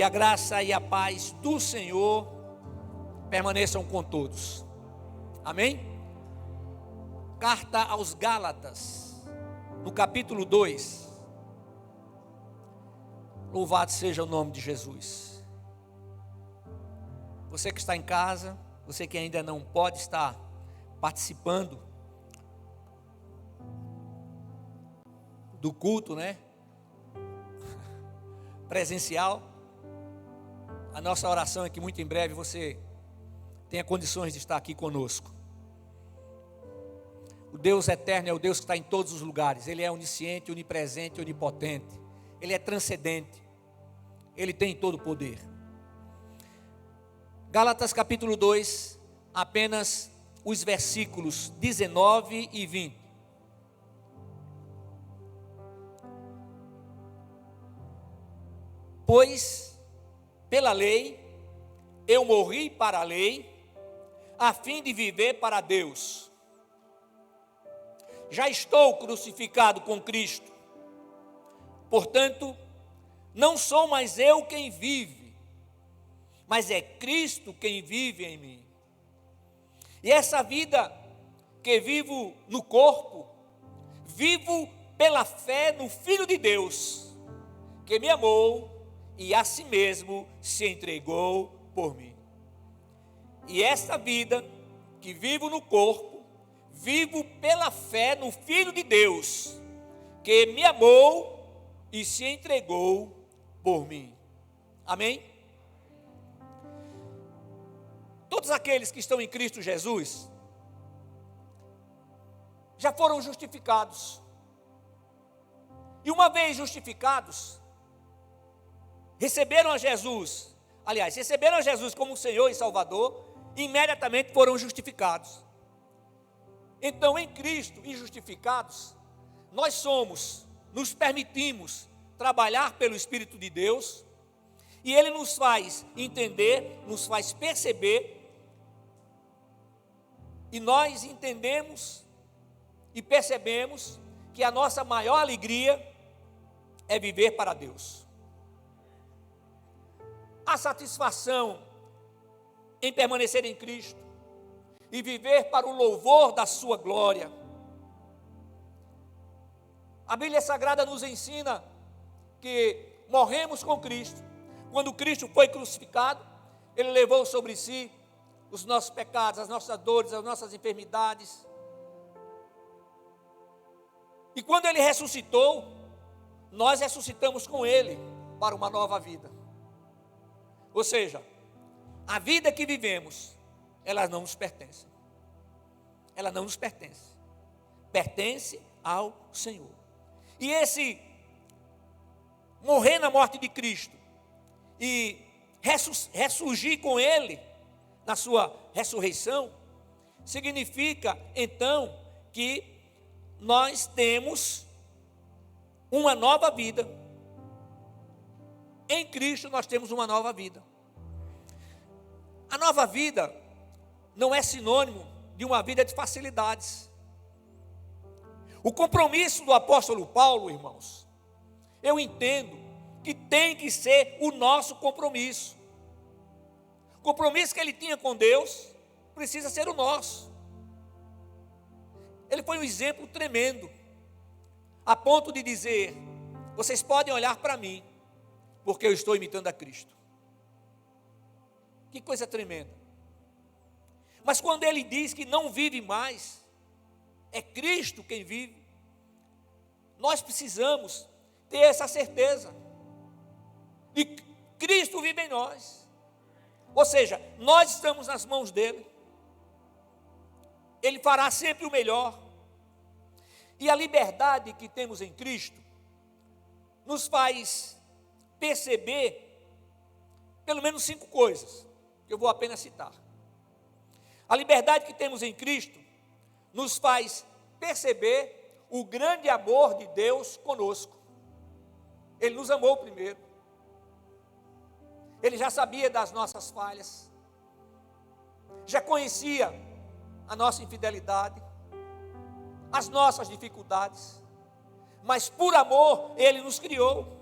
Que a graça e a paz do Senhor permaneçam com todos. Amém? Carta aos Gálatas, no capítulo 2. Louvado seja o nome de Jesus. Você que está em casa, você que ainda não pode estar participando do culto, né? Presencial. A nossa oração é que muito em breve você tenha condições de estar aqui conosco. O Deus eterno é o Deus que está em todos os lugares. Ele é onisciente, onipresente, onipotente. Ele é transcendente. Ele tem todo o poder. Gálatas capítulo 2, apenas os versículos 19 e 20. Pois, pela lei, eu morri para a lei, a fim de viver para Deus. Já estou crucificado com Cristo. Portanto, não sou mais eu quem vive, mas é Cristo quem vive em mim. E essa vida que vivo no corpo, vivo pela fé no Filho de Deus, que me amou e a si mesmo se entregou por mim. E essa vida que vivo no corpo, vivo pela fé no Filho de Deus, que me amou e se entregou por mim. Amém? Todos aqueles que estão em Cristo Jesus já foram justificados. E uma vez justificados, receberam a Jesus como Senhor e Salvador, e imediatamente foram justificados. Então, em Cristo e justificados, nós nos permitimos trabalhar pelo Espírito de Deus, e Ele nos faz entender, nos faz perceber, e nós entendemos e percebemos que a nossa maior alegria é viver para Deus. A satisfação em permanecer em Cristo e viver para o louvor da sua glória. A Bíblia Sagrada nos ensina que morremos com Cristo. Quando Cristo foi crucificado, Ele levou sobre si os nossos pecados, as nossas dores, as nossas enfermidades. E quando Ele ressuscitou, nós ressuscitamos com Ele para uma nova vida. Ou seja, a vida que vivemos, ela não nos pertence. Ela não nos pertence. Pertence ao Senhor. E esse morrer na morte de Cristo e ressurgir com Ele na sua ressurreição, significa então que nós temos uma nova vida. Em Cristo nós temos uma nova vida. A nova vida não é sinônimo de uma vida de facilidades. O compromisso do apóstolo Paulo, irmãos, eu entendo que tem que ser o nosso compromisso. O compromisso que ele tinha com Deus precisa ser o nosso. Ele foi um exemplo tremendo, a ponto de dizer: vocês podem olhar para mim, porque eu estou imitando a Cristo. Que coisa tremenda. Mas quando ele diz que não vive mais, é Cristo quem vive, nós precisamos ter essa certeza de que Cristo vive em nós. Ou seja, nós estamos nas mãos dele. Ele fará sempre o melhor. E a liberdade que temos em Cristo nos faz perceber pelo menos 5 coisas, que eu vou apenas citar. A liberdade que temos em Cristo nos faz perceber o grande amor de Deus conosco. Ele nos amou primeiro. Ele já sabia das nossas falhas, já conhecia a nossa infidelidade, as nossas dificuldades, mas por amor Ele nos criou.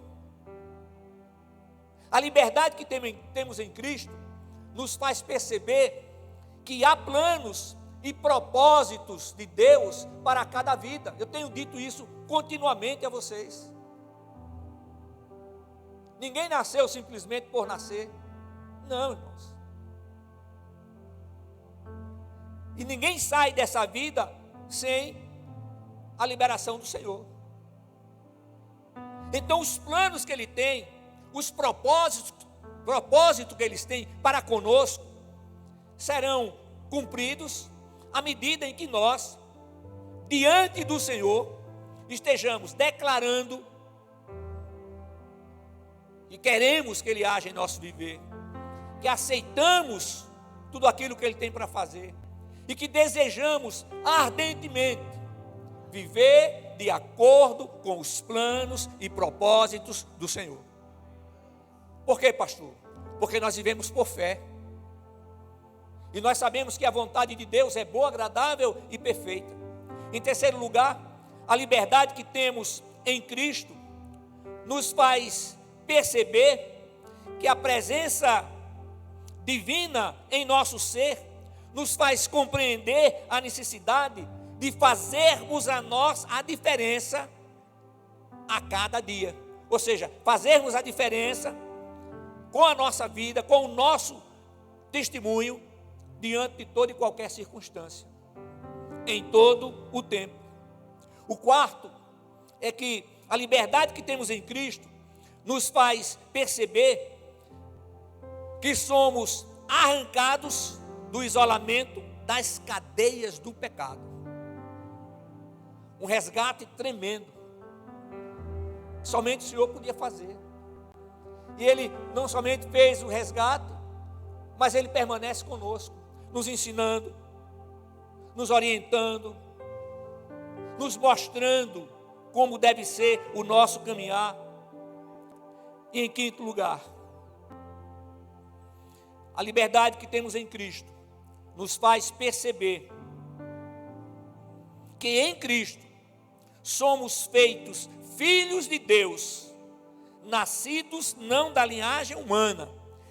A liberdade que temos em Cristo nos faz perceber que há planos e propósitos de Deus para cada vida. Eu tenho dito isso continuamente a vocês. Ninguém nasceu simplesmente por nascer. Não, irmãos. E ninguém sai dessa vida sem a liberação do Senhor. Então os planos que Ele tem, os propósitos que Ele tem para conosco, serão cumpridos à medida em que nós, diante do Senhor, estejamos declarando e queremos que Ele haja em nosso viver, que aceitamos tudo aquilo que Ele tem para fazer e que desejamos ardentemente viver de acordo com os planos e propósitos do Senhor. Por quê, pastor? Porque nós vivemos por fé. E nós sabemos que a vontade de Deus é boa, agradável e perfeita. Em terceiro lugar, a liberdade que temos em Cristo nos faz perceber que a presença divina em nosso ser nos faz compreender a necessidade de fazermos a nós a diferença a cada dia. Ou seja, fazermos a diferença com a nossa vida, com o nosso testemunho, diante de toda e qualquer circunstância, em todo o tempo. O quarto é que a liberdade que temos em Cristo nos faz perceber que somos arrancados do isolamento das cadeias do pecado. Um resgate tremendo. Somente o Senhor podia fazer. E Ele não somente fez o resgate, mas Ele permanece conosco, nos ensinando, nos orientando, nos mostrando como deve ser o nosso caminhar. E em quinto lugar, a liberdade que temos em Cristo nos faz perceber que em Cristo somos feitos filhos de Deus, nascidos não da linhagem humana,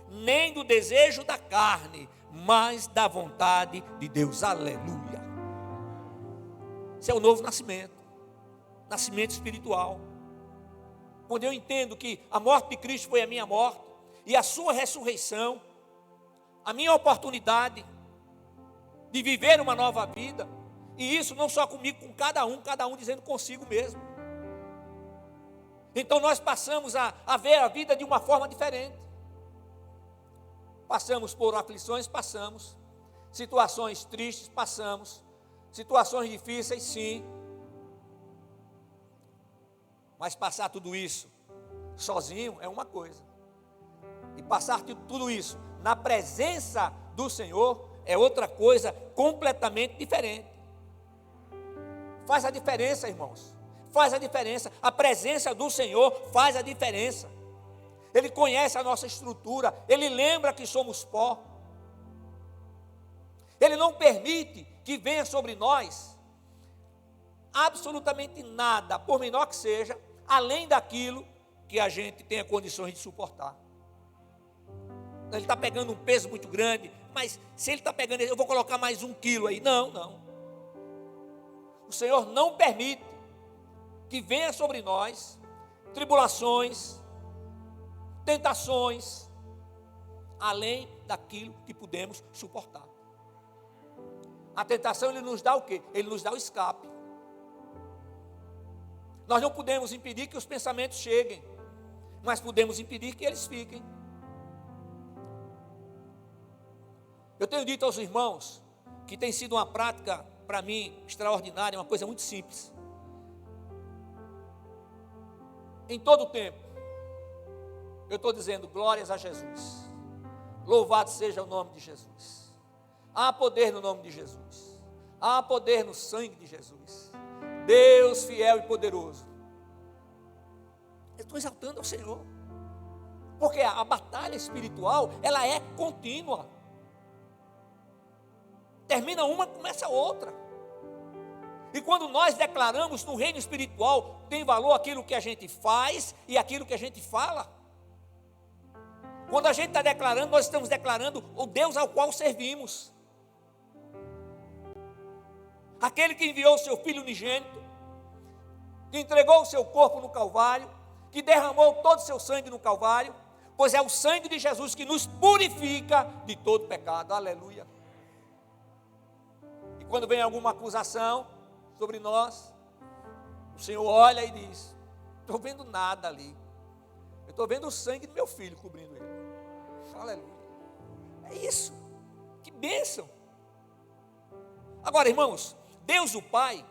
nem do desejo da carne, mas da vontade de Deus. Aleluia! Esse é o novo nascimento, nascimento espiritual. Quando eu entendo que a morte de Cristo foi a minha morte, e a sua ressurreição, a minha oportunidade de viver uma nova vida, e isso não só comigo, com cada um dizendo consigo mesmo. Então nós passamos a ver a vida de uma forma diferente. Passamos por aflições, passamos. Situações tristes, passamos. Situações difíceis, sim. Mas passar tudo isso sozinho é uma coisa. E passar tudo isso na presença do Senhor é outra coisa completamente diferente. Faz a diferença, irmãos. Faz a diferença. A presença do Senhor faz a diferença. Ele conhece a nossa estrutura. Ele lembra que somos pó. Ele não permite que venha sobre nós absolutamente nada, por menor que seja, além daquilo que a gente tenha condições de suportar. Ele está pegando um peso muito grande, mas se ele está pegando, eu vou colocar mais 1 quilo aí. Não. O Senhor não permite que venha sobre nós tribulações, tentações, além daquilo que podemos suportar. A tentação, Ele nos dá o quê? Ele nos dá o escape. Nós não podemos impedir que os pensamentos cheguem, mas podemos impedir que eles fiquem. Eu tenho dito aos irmãos que tem sido uma prática para mim extraordinária, uma coisa muito simples. Em todo o tempo, eu estou dizendo glórias a Jesus. Louvado seja o nome de Jesus. Há poder no nome de Jesus. Há poder no sangue de Jesus. Deus fiel e poderoso. Eu estou exaltando ao Senhor. Porque a batalha espiritual, ela é contínua. Termina uma, começa outra. E quando nós declaramos no reino espiritual, tem valor aquilo que a gente faz e aquilo que a gente fala. Quando a gente está declarando, nós estamos declarando o Deus ao qual servimos. Aquele que enviou o seu Filho unigênito, que entregou o seu corpo no Calvário, que derramou todo o seu sangue no Calvário, pois é o sangue de Jesus que nos purifica de todo pecado. Aleluia. E quando vem alguma acusação sobre nós, o Senhor olha e diz: estou vendo nada ali. Eu estou vendo o sangue do meu filho cobrindo ele. Aleluia. É isso. Que bênção. Agora, irmãos, Deus o Pai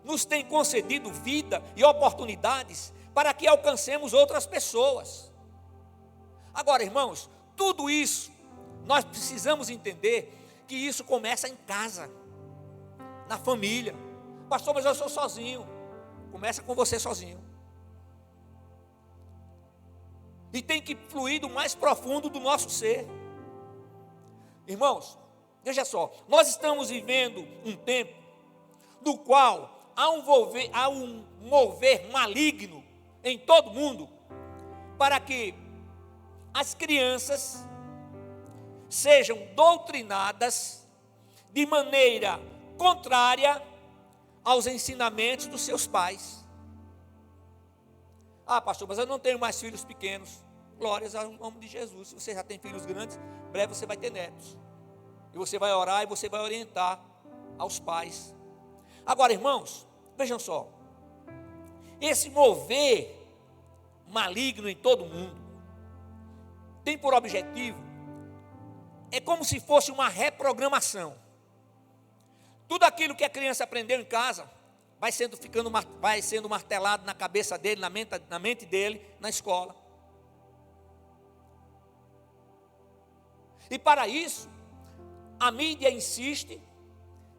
nos tem concedido vida e oportunidades para que alcancemos outras pessoas. Agora, irmãos, tudo isso, nós precisamos entender que isso começa em casa, na família. Pastor, mas eu sou sozinho. Começa com você sozinho. E tem que fluir do mais profundo do nosso ser. Irmãos, veja só, nós estamos vivendo um tempo no qual há um mover maligno em todo mundo para que as crianças sejam doutrinadas de maneira contrária aos ensinamentos dos seus pais. Ah, pastor, mas eu não tenho mais filhos pequenos. Glórias ao nome de Jesus. Se você já tem filhos grandes, breve você vai ter netos. E você vai orar e você vai orientar aos pais. Agora, irmãos, vejam só. Esse mover maligno em todo mundo tem por objetivo, é como se fosse uma reprogramação. Tudo aquilo que a criança aprendeu em casa vai sendo martelado na cabeça dele, na mente dele, na escola. E para isso, a mídia insiste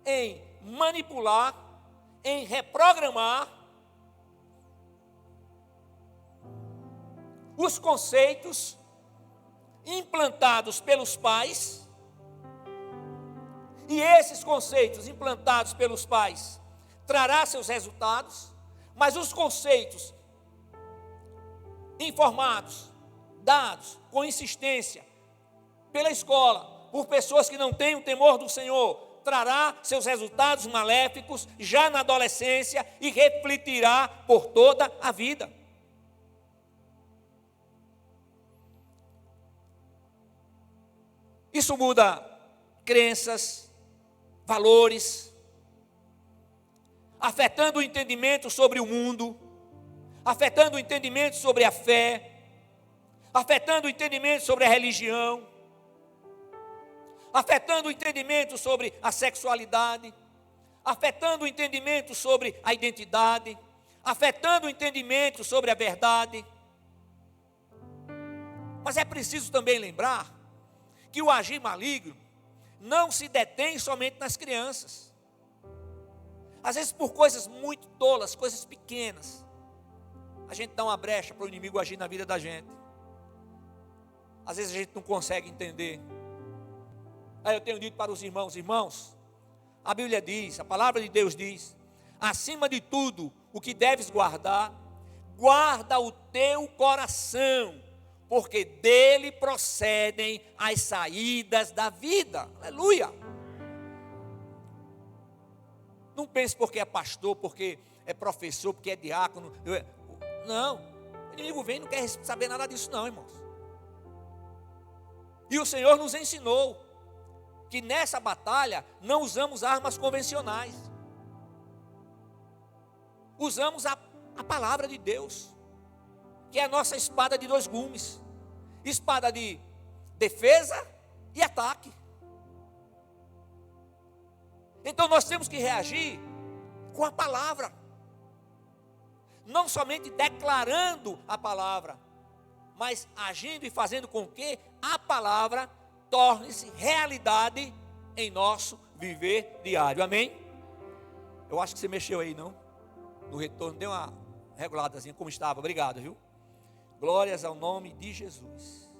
em manipular, em reprogramar os conceitos implantados pelos pais. E esses conceitos implantados pelos pais trará seus resultados, mas os conceitos informados, dados com insistência pela escola, por pessoas que não têm o temor do Senhor, trará seus resultados maléficos já na adolescência e refletirá por toda a vida. Isso muda crenças, valores, afetando o entendimento sobre o mundo, afetando o entendimento sobre a fé, afetando o entendimento sobre a religião, afetando o entendimento sobre a sexualidade, afetando o entendimento sobre a identidade, afetando o entendimento sobre a verdade. Mas é preciso também lembrar que o agir maligno não se detém somente nas crianças. Às vezes por coisas muito tolas, coisas pequenas, a gente dá uma brecha para o inimigo agir na vida da gente. Às vezes a gente não consegue entender. Aí eu tenho dito para os irmãos, a Bíblia diz, a palavra de Deus diz: acima de tudo, o que deves guardar, guarda o teu coração, porque dele procedem as saídas da vida. Aleluia! Não pense porque é pastor, porque é professor, porque é diácono. Não, o inimigo vem e não quer saber nada disso não, irmãos. E o Senhor nos ensinou que nessa batalha não usamos armas convencionais. Usamos a palavra de Deus, que é a nossa espada de dois gumes. Espada de defesa e ataque. Então nós temos que reagir com a palavra. Não somente declarando a palavra, mas agindo e fazendo com que a palavra torne-se realidade em nosso viver diário. Amém? Eu acho que você mexeu aí, não? No retorno, deu uma reguladazinha como estava. Obrigado, viu? Glórias ao nome de Jesus.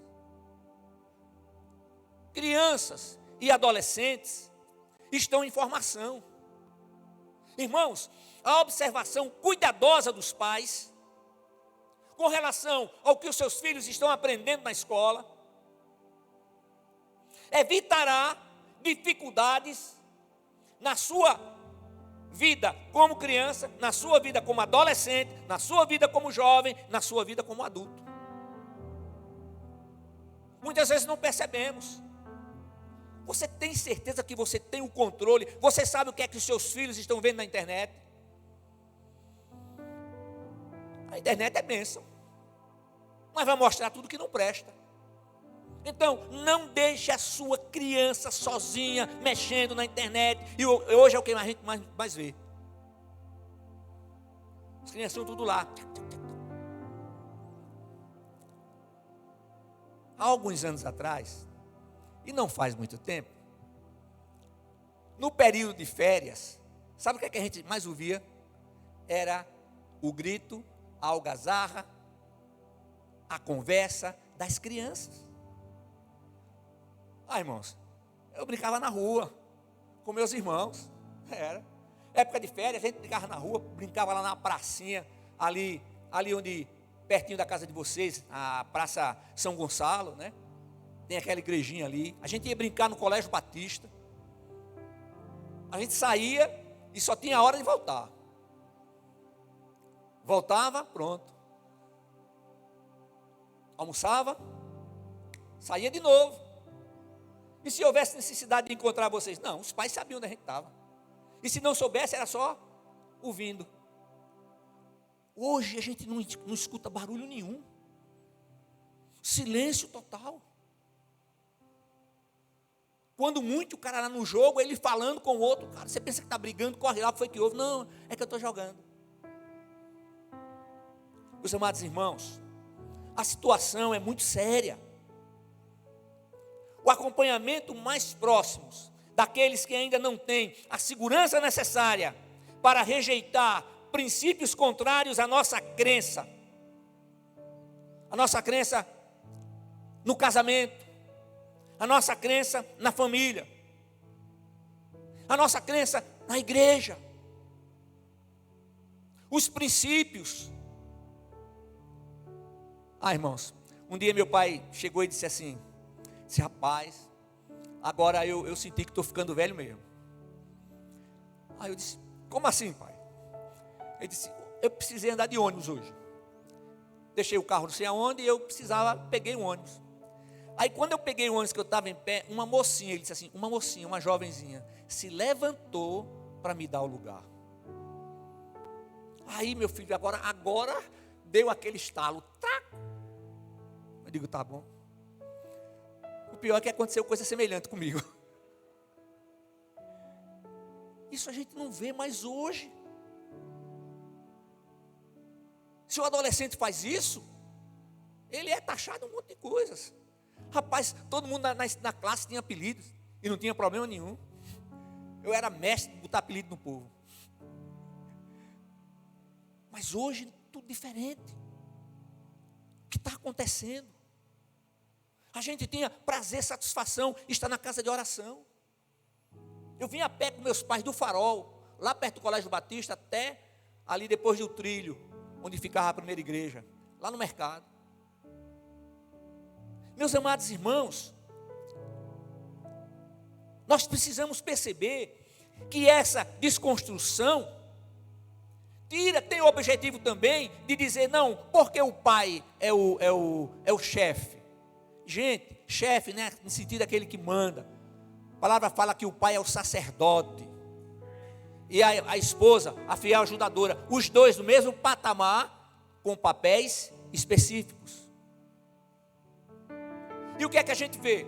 Crianças e adolescentes estão em formação. Irmãos, a observação cuidadosa dos pais com relação ao que os seus filhos estão aprendendo na escola, evitará dificuldades na sua vida como criança, na sua vida como adolescente, na sua vida como jovem, na sua vida como adulto. Muitas vezes não percebemos. Você tem certeza que você tem o controle? Você sabe o que é que os seus filhos estão vendo na internet? A internet é bênção, mas vai mostrar tudo que não presta. Então, não deixe a sua criança sozinha, mexendo na internet. E hoje é o que a gente mais vê. As crianças estão tudo lá. Há alguns anos atrás, e não faz muito tempo, no período de férias, sabe o que a gente mais ouvia? Era o grito, a algazarra, a conversa das crianças. Irmãos, eu brincava na rua com meus irmãos. Era época de férias, a gente brincava na rua, brincava lá na pracinha, ali onde, pertinho da casa de vocês, a Praça São Gonçalo, né? Tem aquela igrejinha ali. A gente ia brincar no Colégio Batista. A gente saía e só tinha a hora de voltar. Voltava, pronto. Almoçava, saía de novo. E se houvesse necessidade de encontrar vocês? Não, os pais sabiam onde a gente estava. E se não soubesse, era só ouvindo. Hoje a gente não escuta barulho nenhum. Silêncio total. Quando muito o cara lá no jogo, ele falando com o outro, cara, você pensa que está brigando, corre lá, o que foi que houve? Não, é que eu estou jogando. Meus amados irmãos, a situação é muito séria. O acompanhamento mais próximo daqueles que ainda não têm a segurança necessária para rejeitar princípios contrários à nossa crença. A nossa crença no casamento, a nossa crença na família, a nossa crença na igreja, os princípios. Irmãos, um dia meu pai chegou e disse assim, rapaz, agora eu senti que estou ficando velho mesmo. Aí eu disse, como assim, pai? Ele disse, eu precisei andar de ônibus hoje. Deixei o carro não sei aonde e eu peguei um ônibus. Aí quando eu peguei o ônibus que eu estava em pé, uma mocinha, ele disse assim, uma jovenzinha, se levantou para me dar o lugar. Aí meu filho, agora deu aquele estalo, tá? Eu digo, tá bom. O pior é que aconteceu coisa semelhante comigo. Isso a gente não vê mais hoje. Se o adolescente faz isso, ele é taxado um monte de coisas. Rapaz, todo mundo na classe tinha apelidos e não tinha problema nenhum. Eu era mestre de botar apelido no povo. Mas hoje tudo diferente. O que está acontecendo? A gente tinha prazer, satisfação, estar na casa de oração. Eu vim a pé com meus pais do Farol, lá perto do Colégio Batista, até ali depois do trilho, onde ficava a primeira igreja, lá no mercado. Meus amados irmãos, nós precisamos perceber que essa desconstrução tem o objetivo também de dizer, não, porque o pai é o chefe. Gente, chefe, né, no sentido daquele que manda. A palavra fala que o pai é o sacerdote. E a esposa, a fiel ajudadora. Os dois no mesmo patamar, com papéis específicos. E o que é que a gente vê?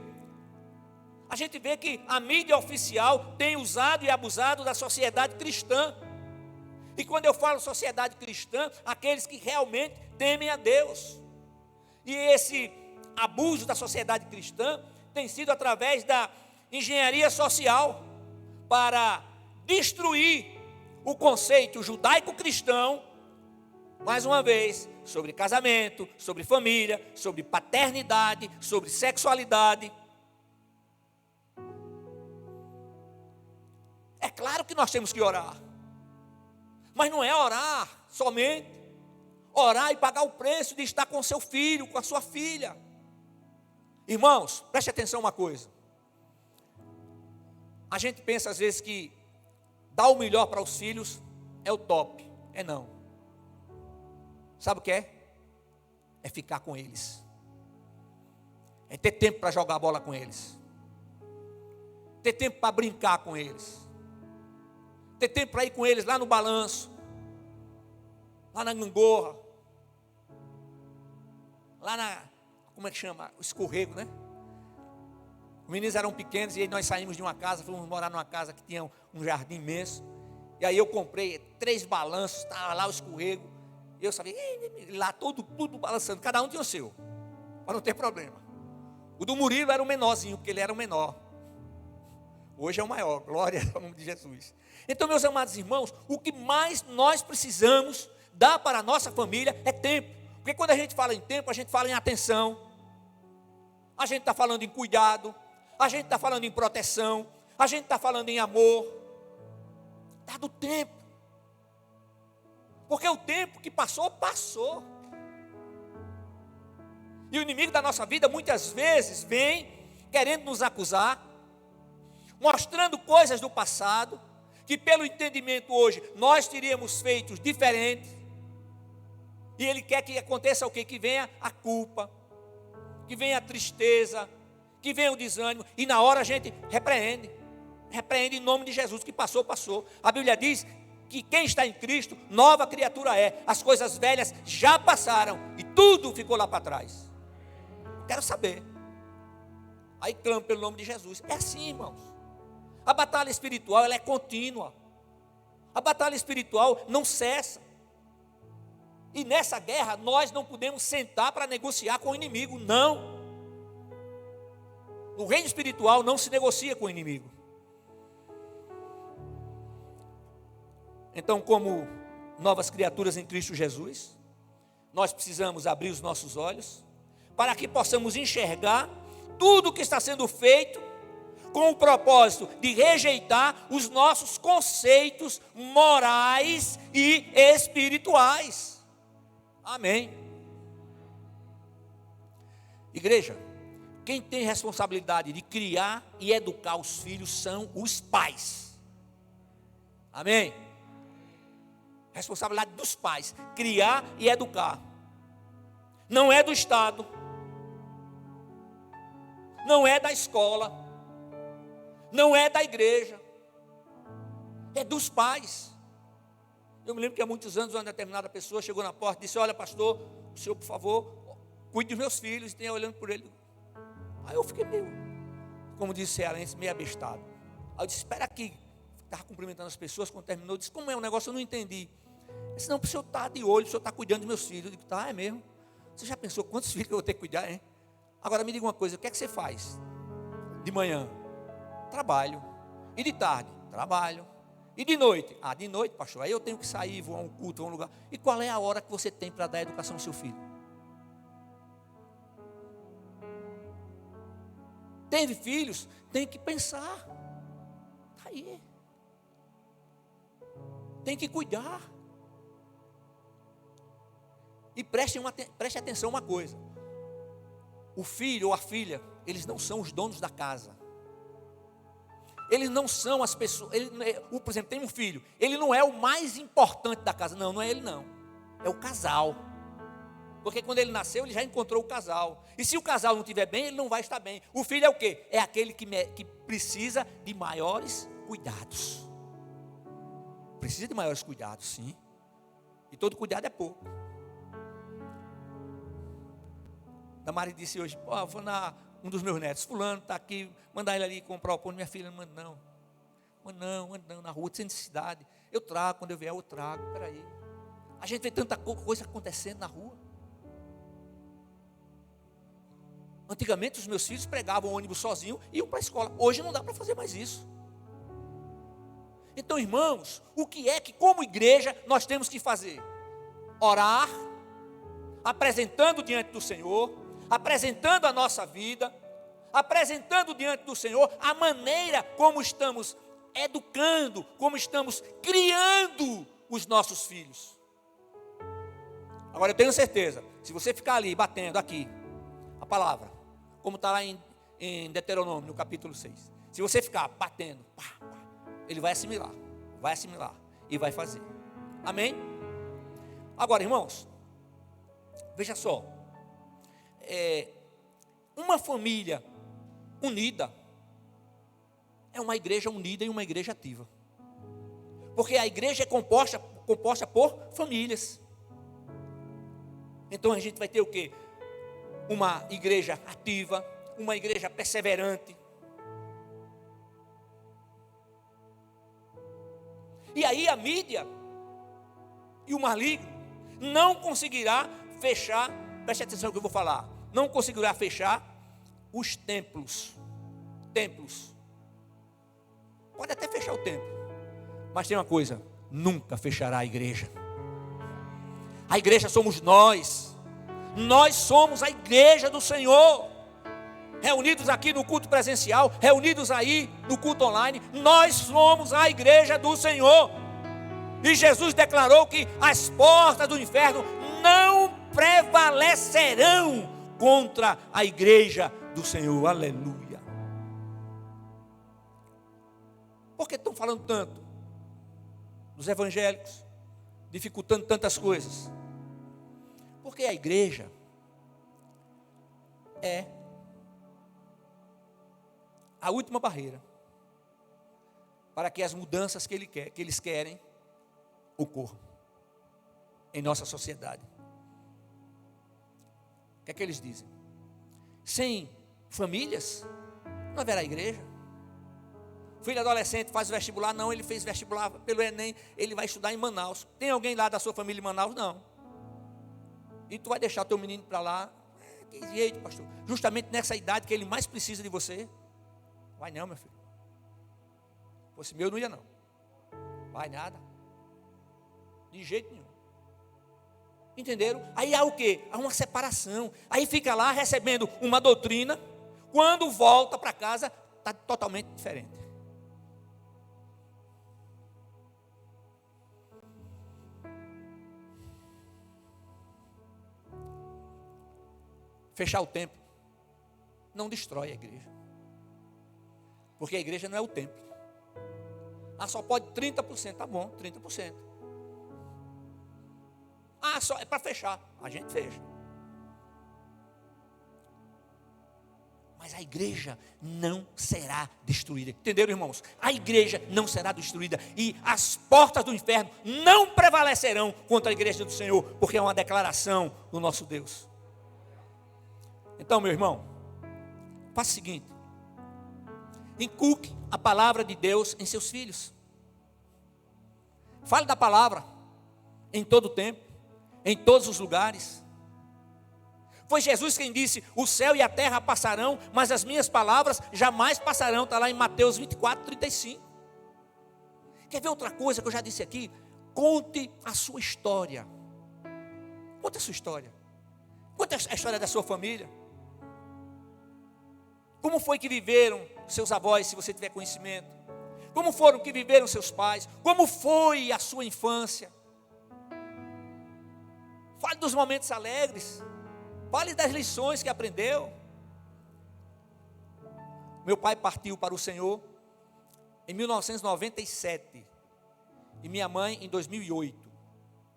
A gente vê que a mídia oficial tem usado e abusado da sociedade cristã. E quando eu falo sociedade cristã, aqueles que realmente temem a Deus. E esse abuso da sociedade cristã tem sido através da engenharia social para destruir o conceito judaico-cristão, mais uma vez, sobre casamento, sobre família, sobre paternidade, sobre sexualidade. É claro que nós temos que orar, mas não é orar somente, orar e pagar o preço de estar com seu filho, com a sua filha. Irmãos, preste atenção uma coisa, A gente pensa às vezes que dar o melhor para os filhos é o top. É não. Sabe o que é? É ficar com eles. É ter tempo para jogar bola com eles. Ter tempo para brincar com eles. Ter tempo para ir com eles lá no balanço. Lá na gangorra. Lá na, como é que chama? O escorrego, né? Os meninos eram pequenos e aí nós saímos de uma casa, fomos morar numa casa que tinha um jardim imenso. E aí eu comprei 3 balanços, estava lá o escorrego. E eu sabia, lá tudo balançando, cada um tinha o seu, para não ter problema. O do Murilo era o menorzinho, porque ele era o menor. Hoje é o maior, glória ao nome de Jesus. Então, meus amados irmãos, o que mais nós precisamos dar para a nossa família é tempo. Porque quando a gente fala em tempo, a gente fala em atenção. A gente está falando em cuidado. A gente está falando em proteção. A gente está falando em amor. Está do tempo. Porque o tempo que passou, passou. E o inimigo da nossa vida muitas vezes vem querendo nos acusar, mostrando coisas do passado, que pelo entendimento hoje nós teríamos feito diferente. E ele quer que aconteça o quê? Que venha a culpa, que venha a tristeza, que venha o desânimo. E na hora a gente repreende em nome de Jesus, que passou, passou. A Bíblia diz que quem está em Cristo, nova criatura é. As coisas velhas já passaram e tudo ficou lá para trás. Quero saber. Aí clamo pelo nome de Jesus. É assim, irmãos. A batalha espiritual, ela é contínua. A batalha espiritual não cessa. E nessa guerra, nós não podemos sentar para negociar com o inimigo, não. No reino espiritual não se negocia com o inimigo. Então, como novas criaturas em Cristo Jesus, nós precisamos abrir os nossos olhos, para que possamos enxergar tudo o que está sendo feito, com o propósito de rejeitar os nossos conceitos morais e espirituais. Amém. Igreja, quem tem responsabilidade de criar e educar os filhos são os pais. Amém. Responsabilidade dos pais, criar e educar. Não é do Estado, não é da escola, não é da igreja, é dos pais. Eu me lembro que há muitos anos uma determinada pessoa chegou na porta e disse: olha, pastor, o senhor, por favor, cuide dos meus filhos. E tenha olhando por ele. Aí eu fiquei meio, como disse o cearense, meio abestado. Aí eu disse: espera aqui. Estava cumprimentando as pessoas. Quando terminou, disse: como é um negócio, eu não entendi. Eu disse: não, o senhor está de olho, o senhor está cuidando dos meus filhos. Eu digo: tá, é mesmo. Você já pensou quantos filhos eu vou ter que cuidar, hein? Agora me diga uma coisa: o que é que você faz? De manhã, trabalho. E de tarde, trabalho. E de noite? Ah, de noite, pastor, aí eu tenho que sair, vou a um culto, vou a um lugar. E qual é a hora que você tem para dar a educação ao seu filho? Teve filhos? Tem que pensar. Está aí. Tem que cuidar. E preste atenção uma coisa. O filho ou a filha, eles não são os donos da casa. Eles não são as pessoas. Por exemplo, tem um filho. Ele não é o mais importante da casa. Não, não é ele não. É o casal. Porque quando ele nasceu, ele já encontrou o casal. E se o casal não estiver bem, ele não vai estar bem. O filho é o quê? É aquele que precisa de maiores cuidados. Precisa de maiores cuidados, sim. E todo cuidado é pouco. Damari disse hoje: pô, vou na um dos meus netos, fulano está aqui, mandar ele ali comprar o pão. Minha filha: não manda não. Manda não, na rua, sem necessidade. Eu trago, quando eu vier eu trago. Peraí. A gente vê tanta coisa acontecendo na rua. Antigamente os meus filhos pregavam o ônibus sozinho e iam para a escola. Hoje não dá para fazer mais isso. Então, irmãos, o que é que como igreja nós temos que fazer? Orar, apresentando diante do Senhor, apresentando a nossa vida, apresentando diante do Senhor a maneira como estamos educando, como estamos criando os nossos filhos. Agora eu tenho certeza, se você ficar ali batendo aqui a palavra, como está lá em Deuteronômio, no capítulo 6, Se você ficar batendo, ele vai assimilar e vai fazer. Amém? Agora, irmãos, veja só, uma família unida é uma igreja unida e uma igreja ativa. Porque a igreja é composta por famílias. Então a gente vai ter o quê? Uma igreja ativa, uma igreja perseverante. E aí a mídia e o maligno não conseguirá fechar, preste atenção no que eu vou falar, não conseguirá fechar os templos. Pode até fechar o templo, mas tem uma coisa, nunca fechará a igreja. A igreja somos nós somos a igreja do Senhor, reunidos aqui no culto presencial, reunidos aí no culto online, nós somos a igreja do Senhor. E Jesus declarou que as portas do inferno não prevalecerão contra a igreja do Senhor. Aleluia. Por que estão falando tanto dos evangélicos, dificultando tantas coisas? Porque a igreja é a última barreira para que as mudanças que eles querem ocorram em nossa sociedade. O que é que eles dizem? Sem famílias não haverá igreja. Filho adolescente faz vestibular, não, ele fez vestibular pelo Enem, ele vai estudar em Manaus. Tem alguém lá da sua família em Manaus? Não. E tu vai deixar teu menino para lá? Que jeito, pastor. Justamente nessa idade que ele mais precisa de você. Vai não, meu filho. Se fosse meu, não ia não. Vai nada. De jeito nenhum. Entenderam? Aí há o quê? Há uma separação. Aí fica lá recebendo uma doutrina. Quando volta para casa, está totalmente diferente. Fechar o templo não destrói a igreja. Porque a igreja não é o templo. Só pode 30%, tá bom, 30%. Só é para fechar. A gente fecha. Mas a igreja não será destruída. Entenderam, irmãos? A igreja não será destruída. E as portas do inferno não prevalecerão contra a igreja do Senhor. Porque é uma declaração do nosso Deus. Então, meu irmão, faça o seguinte: inculque a palavra de Deus em seus filhos. Fale da palavra em todo o tempo, em todos os lugares. Foi Jesus quem disse: o céu e a terra passarão, mas as minhas palavras jamais passarão. Está lá em Mateus 24, 35. Quer ver outra coisa que eu já disse aqui? Conte a sua história. Conte a sua história. Conte a história da sua família. Como foi que viveram seus avós, se você tiver conhecimento? Como foram que viveram seus pais? Como foi a sua infância? Fale dos momentos alegres. Fale das lições que aprendeu. Meu pai partiu para o Senhor em 1997 e minha mãe em 2008.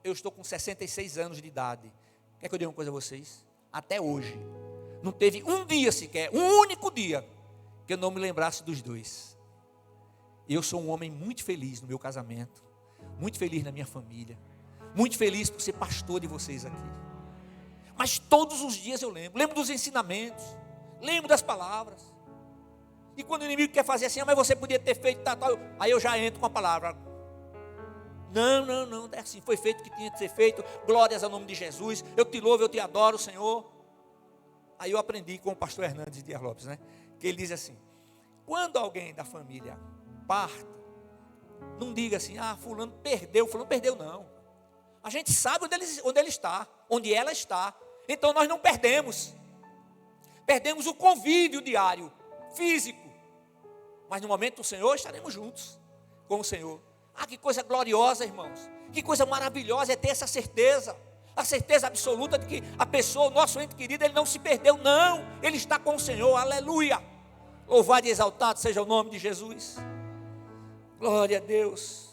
Eu estou com 66 anos de idade. Quer que eu diga uma coisa a vocês? Até hoje não teve um dia sequer, um único dia, que eu não me lembrasse dos dois. Eu sou um homem muito feliz no meu casamento, muito feliz na minha família, muito feliz por ser pastor de vocês aqui. Mas todos os dias eu lembro dos ensinamentos, lembro das palavras. E quando o inimigo quer fazer assim, mas você podia ter feito tal, aí eu já entro com a palavra. Não, é assim, foi feito o que tinha que ser feito, glórias ao nome de Jesus, eu te louvo, eu te adoro, Senhor. Aí eu aprendi com o pastor Hernandes Dias Lopes, que ele diz assim: quando alguém da família parte, não diga assim, fulano perdeu não. A gente sabe onde ele está, onde ela está, então nós não perdemos. Perdemos o convívio diário, físico, mas no momento do Senhor estaremos juntos com o Senhor. Que coisa gloriosa, irmãos, que coisa maravilhosa é ter essa certeza. A certeza absoluta de que a pessoa, o nosso ente querido, ele não se perdeu, não. Ele está com o Senhor, aleluia. Louvado e exaltado seja o nome de Jesus. Glória a Deus.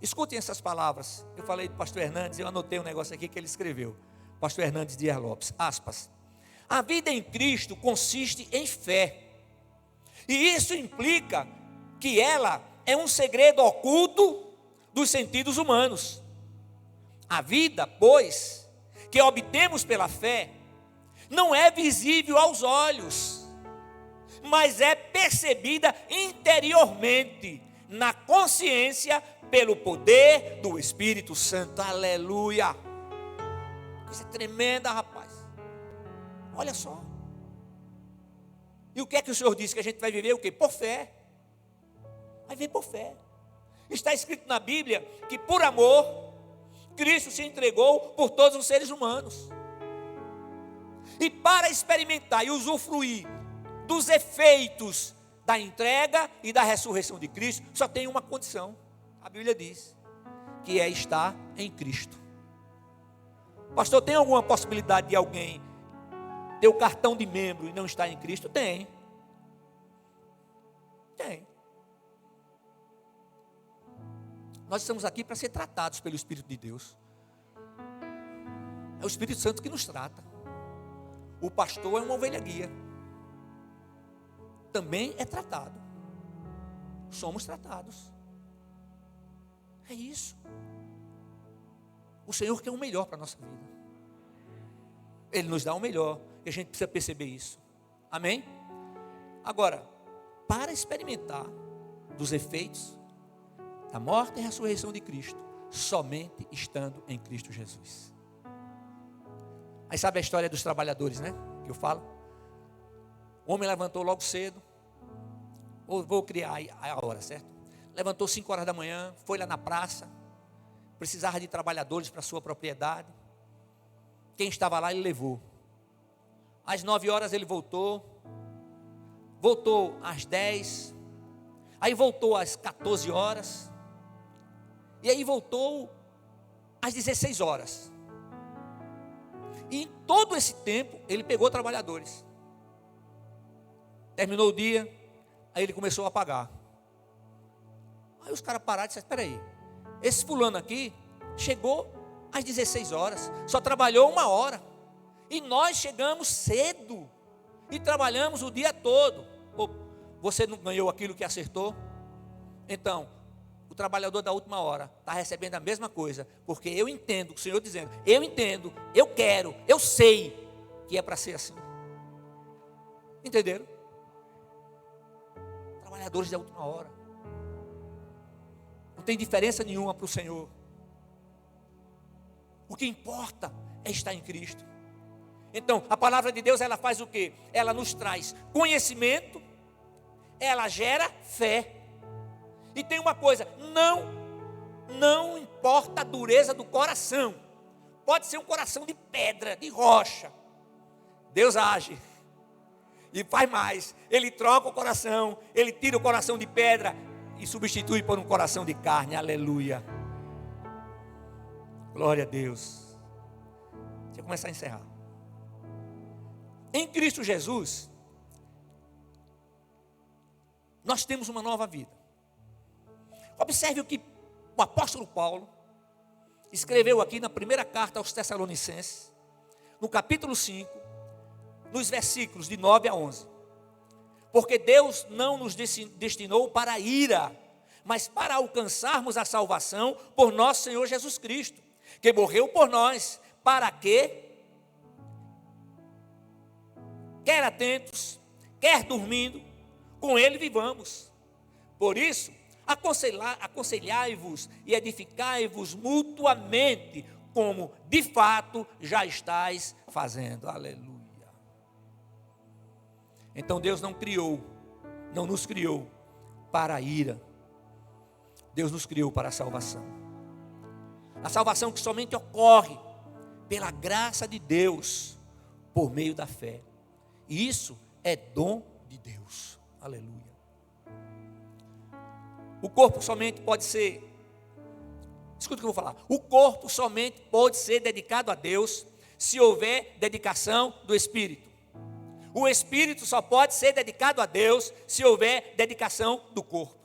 Escutem essas palavras. Eu falei do pastor Hernandes, eu anotei um negócio aqui que ele escreveu. Pastor Hernandes Dias Lopes, aspas. A vida em Cristo consiste em fé. E isso implica que ela é um segredo oculto dos sentidos humanos. A vida, pois, que obtemos pela fé, não é visível aos olhos, mas é percebida interiormente, na consciência, pelo poder do Espírito Santo. Aleluia! Isso é tremenda, rapaz. Olha só. E o que é que o Senhor disse? Que a gente vai viver o quê? Por fé. Vai viver por fé. Está escrito na Bíblia que por amor, Cristo se entregou por todos os seres humanos. E para experimentar e usufruir dos efeitos da entrega e da ressurreição de Cristo, só tem uma condição. A Bíblia diz que é estar em Cristo. Pastor, tem alguma possibilidade de alguém ter o cartão de membro e não estar em Cristo? Tem. Tem. Nós estamos aqui para ser tratados pelo Espírito de Deus. É o Espírito Santo que nos trata. O pastor é uma ovelha guia. Também é tratado. Somos tratados. É isso. O Senhor quer o melhor para a nossa vida. Ele nos dá o melhor. E a gente precisa perceber isso. Amém? Agora, para experimentar dos efeitos da morte e ressurreição de Cristo, somente estando em Cristo Jesus. Aí sabe a história dos trabalhadores, né? Que eu falo. O homem levantou logo cedo. Vou criar a hora, certo? Levantou 5 horas da manhã, foi lá na praça. Precisava de trabalhadores para sua propriedade. Quem estava lá ele levou. Às 9 horas ele voltou. Voltou às 10. Aí voltou às 14 horas. E aí voltou às 16 horas. E em todo esse tempo, ele pegou trabalhadores. Terminou o dia, aí ele começou a pagar. Aí os caras pararam e disseram, espera aí, esse fulano aqui chegou às 16 horas, só trabalhou 1 hora. E nós chegamos cedo e trabalhamos o dia todo. Pô, você não ganhou aquilo que acertou? Então, o trabalhador da última hora está recebendo a mesma coisa, porque eu entendo, o Senhor dizendo, eu entendo, eu quero, eu sei que é para ser assim. Entenderam? Trabalhadores da última hora. Não tem diferença nenhuma para o Senhor. O que importa é estar em Cristo. Então, a palavra de Deus, ela faz o quê? Ela nos traz conhecimento, ela gera fé. E tem uma coisa, não importa a dureza do coração. Pode ser um coração de pedra, de rocha. Deus age. E faz mais. Ele troca o coração, ele tira o coração de pedra e substitui por um coração de carne. Aleluia. Glória a Deus. Deixa eu começar a encerrar. Em Cristo Jesus, nós temos uma nova vida. Observe o que o apóstolo Paulo escreveu aqui na primeira carta aos Tessalonicenses, no capítulo 5, nos versículos de 9 a 11. Porque Deus não nos destinou para a ira, mas para alcançarmos a salvação por nosso Senhor Jesus Cristo, que morreu por nós, para que, quer atentos, quer dormindo, com Ele vivamos. Por isso, aconselhai-vos e edificai-vos mutuamente, como de fato já estáis fazendo. Aleluia. Então Deus não nos criou para a ira. Deus nos criou para a salvação. A salvação que somente ocorre pela graça de Deus, por meio da fé. E isso é dom de Deus. Aleluia. O corpo somente pode ser, escuta o que eu vou falar. O corpo somente pode ser dedicado a Deus se houver dedicação do Espírito. O espírito só pode ser dedicado a Deus se houver dedicação do corpo.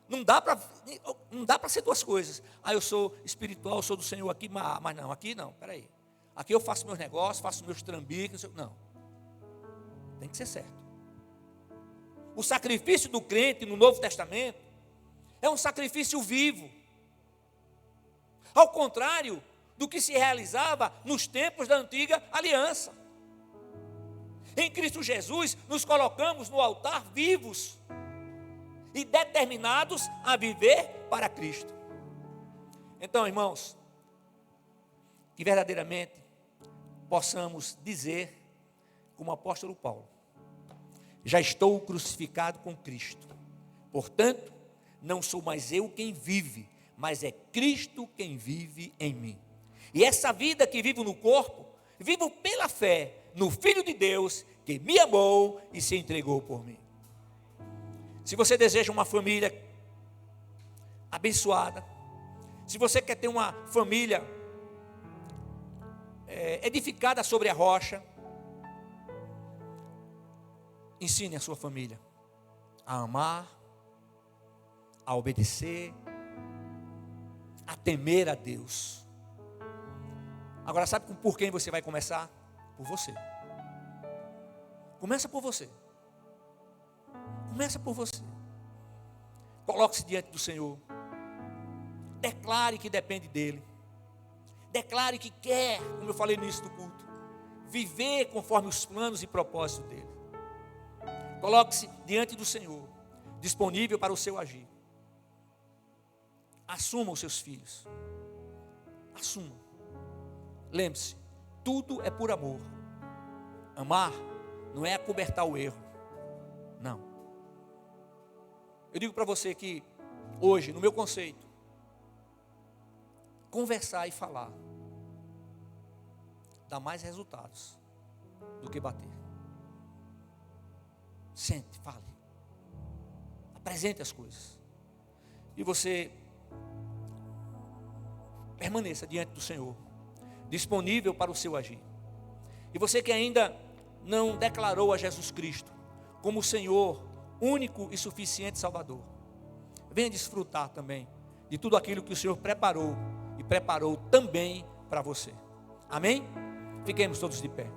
Não dá para ser duas coisas. Eu sou espiritual, eu sou do Senhor aqui, mas não, aqui não, peraí. Aqui eu faço meus negócios, faço meus trambiques, não. Tem que ser certo. O sacrifício do crente no Novo Testamento é um sacrifício vivo. Ao contrário do que se realizava nos tempos da antiga aliança. Em Cristo Jesus, nos colocamos no altar vivos e determinados a viver para Cristo. Então, irmãos, que verdadeiramente possamos dizer, como o apóstolo Paulo: já estou crucificado com Cristo, portanto, não sou mais eu quem vive, mas é Cristo quem vive em mim. E essa vida que vivo no corpo, vivo pela fé no Filho de Deus, que me amou e se entregou por mim. Se você deseja uma família abençoada, se você quer ter uma família edificada sobre a rocha, ensine a sua família a amar, a obedecer, a temer a Deus. Agora, sabe por quem você vai começar? Por você. Começa por você. Começa por você. Coloque-se diante do Senhor. Declare que depende dEle. Declare que quer, como eu falei no início do culto, viver conforme os planos e propósitos dEle. Coloque-se diante do Senhor, disponível para o seu agir. Assuma os seus filhos. Assuma. Lembre-se, tudo é por amor. Amar não é acobertar o erro. Não. Eu digo para você que hoje, no meu conceito, conversar e falar dá mais resultados do que bater. Sente, fale. Apresente as coisas. E você permaneça diante do Senhor, disponível para o seu agir. E você que ainda não declarou a Jesus Cristo como o Senhor, único e suficiente Salvador, venha desfrutar também de tudo aquilo que o Senhor preparou e preparou também para você. Amém? Fiquemos todos de pé.